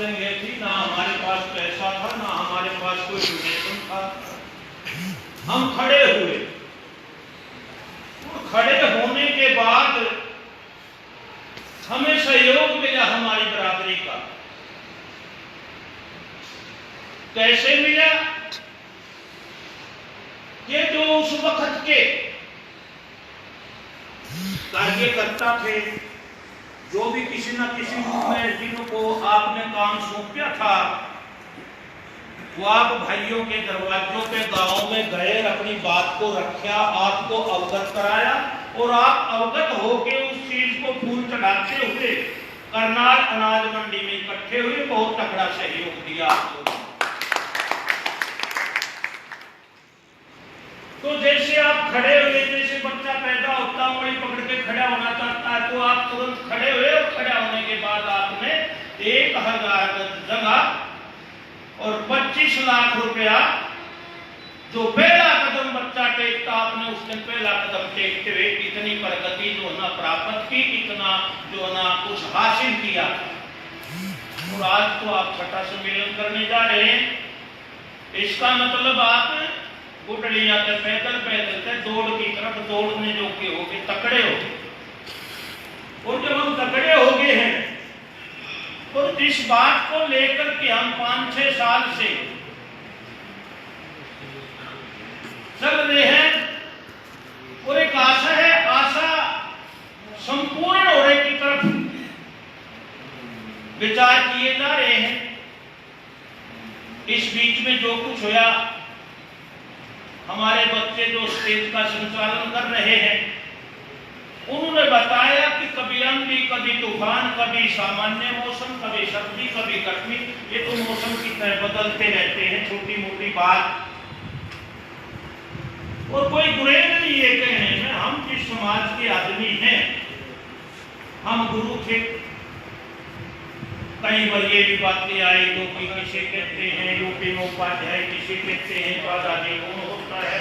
सत्संग थी, ना हमारे पास पैसा था, ना हमारे पास कोई डोनेशन था। हम खड़े हुए, खड़े होने के बाद हमें सहयोग मिला हमारी बरादरी का। कैसे मिला? ये जो उस वक्त के कार्यकर्ता थे, जो भी किसी न किसी रूप में जिनको आपने काम सौंपा था, वो आप भाइयों के दरवाजों पे गांव में गए, अपनी बात को रखा, आपको अवगत कराया, और आप अवगत होके उस चीज को फूल चढ़ाते हुए करनाल अनाज मंडी में इकट्ठे हुए, बहुत तगड़ा सहयोग दिया आपको। तो जैसे आप खड़े हुए, जैसे बच्चा पैदा होता है वही पकड़ के खड़ा होना चाहता है, तो आप तुरंत खड़े हुए, और खड़ा होने के बाद आपने 1000 जगह और 25 लाख रुपया, जो पहला कदम बच्चा टेकता, आपने उस दिन पहला कदम टेकते हुए इतनी प्रगति जो ना प्राप्त की, इतना जो ना कुछ हासिल किया। और आज तो आप छठा सम्मेलन करने जा रहे हैं। इसका मतलब आप गुटलियां के पैदल पैदल से दौड़ की तरफ दौड़ने जो के हो गए, तकड़े हो गए। और जब हम तकड़े हो गए हैं, तो जिस बात को लेकर के हम 5-6 साल से चल रहे हैं, और एक आशा है, आशा संपूर्ण होने की तरफ विचार किए जा रहे हैं। इस बीच में जो कुछ हुआ, हमारे बच्चे जो स्टेज का संचालन कर रहे हैं, उन्होंने बताया कि कभी आंधी, कभी तूफान, कभी सामान्य मौसम, कभी सर्दी, कभी गर्मी, ये तो मौसम की तरह बदलते रहते हैं, छोटी मोटी बात। और कोई गुरेज नहीं है कहने में, हम जिस समाज के आदमी हैं, हम गुरु थे। कई बार ये भी बातें आई, जो कि किसे कहते हैं यूपी में उपाध्याय, किसे कहते हैं दादाजी कौन होता है,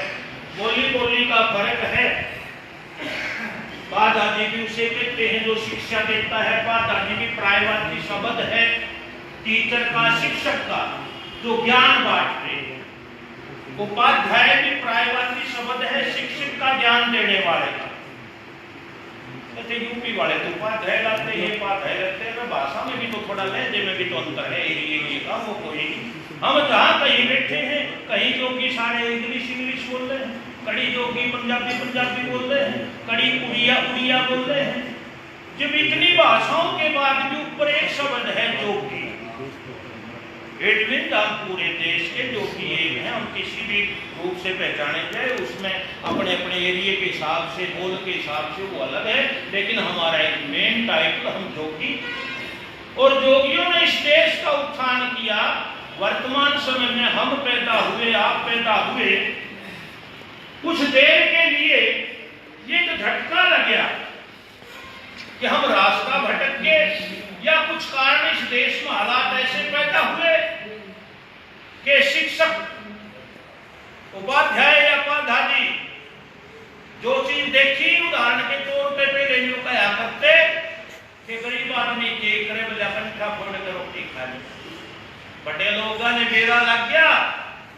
बोली बोली का फर्क है। दादाजी भी उसे कहते हैं जो शिक्षा देता है, दादाजी भी प्रायवाची शब्द है, टीचर का, शिक्षक का जो ज्ञान बांटते हैं। उपाध्याय भी प्रायवाची शब्द है, शिक्षक का ज्ञान देने वाले का। यूपी वाले तो उपाध्याय लाते हैं, उपाध्याय लगते हैं, भाषा में भी तो थोड़ा लहजे में भी तो अंतर है, ये काम वो कोई नहीं। हम जहाँ कहीं बैठे हैं, कहीं जो कि सारे इंग्लिश बोल रहे हैं, कड़ी जो कि पंजाबी बोल रहे हैं, कड़ी उड़िया बोल रहे हैं। जब इतनी भाषाओं के बाद भी ऊपर एक शब्द है जो कि हम पूरे देश के जो कि एक है, हम किसी भी रूप से पहचाने जाए, उसमें अपने अपने एरिया के हिसाब से, बोल के हिसाब से वो अलग है, लेकिन हमारा एक मेन टाइटल हम जोगी। और जोगियों ने इस देश का उत्थान किया। वर्तमान समय में हम पैदा हुए, आप पैदा हुए, कुछ देर के लिए ये एक झटका लग गया कि हम रास्ता भटक गए, या कुछ कारण इस देश में हालात ऐसे पैदा हुए कि शिक्षक, उपाध्याय या उपाध्याय जो चीज देखी, उदाहरण के तौर पे पहले यूं कहा करते कि गरीब आदमी के करे बजा कंठा फोड़ कर रोटी खा ले। बड़े लोगों ने बेरा लग गया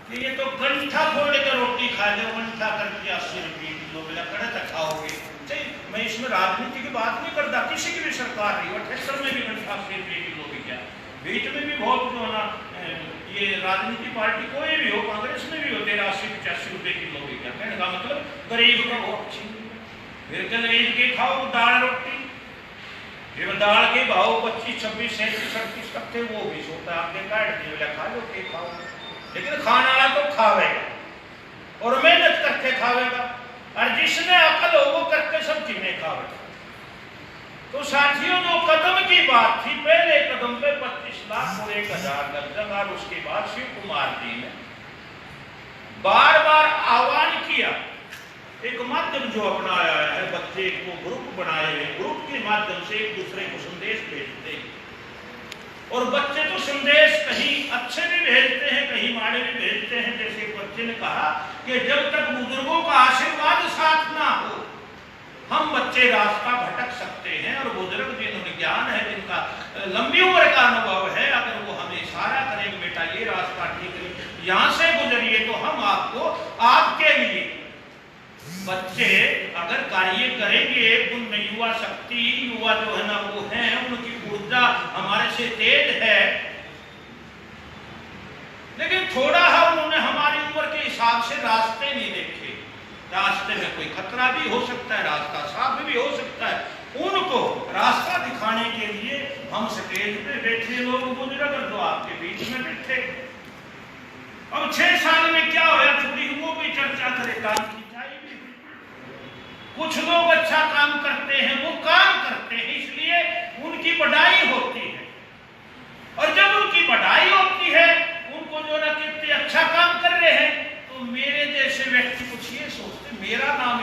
कि ये तो कंठा फोड़ कर रोटी खा ले, कंठा करके 80 रुपये किलो बजा कड़े खाओगे। मैं इसमें राजनीति की बात नहीं करता, किसी की भी सरकार रही, 78 में भी कंठा 80 रुपये किलो भी क्या, बीच में भी बहुत जो ना ये राजनीति पार्टी कोई भी हो, कांग्रेस में भी हो, 83-85 रुपये किलो भी क्या, कहने का मतलब गरीब का बहुत अच्छी। फिर गरीब के खाओ दाल रोटी, फिर दाल के भाव 25, 26, 37, 38 तक थे, वो भी सोता आपने काट दिए, खा लो के खाओ, लेकिन खाने वाला तो खावेगा और मेहनत करके खावेगा, और जिसने अकल हो वो करके सब चीजें खावेगा। तो साथियों, जो कदम की बात थी, पहले कदम पे 25 लाख और 1000 दर्जन, और उसके बाद शिव कुमार जी ने बार बार आह्वान किया, एक माध्यम जो अपनाया है, बच्चे को ग्रुप बनाए हैं, ग्रुप के माध्यम से एक दूसरे को संदेश भेजते हैं। और बच्चे तो संदेश कहीं अच्छे भी भेजते हैं, कहीं माड़े भी भेजते हैं। जैसे एक बच्चे ने कहा कि जब तक बुजुर्गों का आशीर्वाद साथ ना हो, हम बच्चे रास्ता भटक सकते हैं। और बुजुर्ग जिन्होंने ज्ञान है, जिनका लंबी उम्र का अनुभव है, अगर वो आपके लिए बच्चे अगर कार्य करेंगे, उनमें युवा शक्ति, युवा जो है ना वो है, उनकी ऊर्जा हमारे से तेज है, लेकिन थोड़ा है उन्होंने हमारी उम्र के हिसाब से रास्ते नहीं देखे। रास्ते में कोई खतरा भी हो सकता है, रास्ता साफ भी हो सकता है, उनको रास्ता दिखाने के लिए हम स्टेज पे बैठे लोग बुजुर्ग जो आपके बीच में बैठे। अब 6 साल में क्या होया, थोड़ी वो भी चर्चा करे, काम की चाहिए। कुछ लोग अच्छा काम करते हैं, वो काम करते हैं इसलिए उनकी बढ़ाई होती है, और जब उनकी बढ़ाई होती है, उनको जो ना कितने अच्छा काम कर रहे हैं, तो मेरे जैसे व्यक्ति कुछ ये सोचते मेरा नाम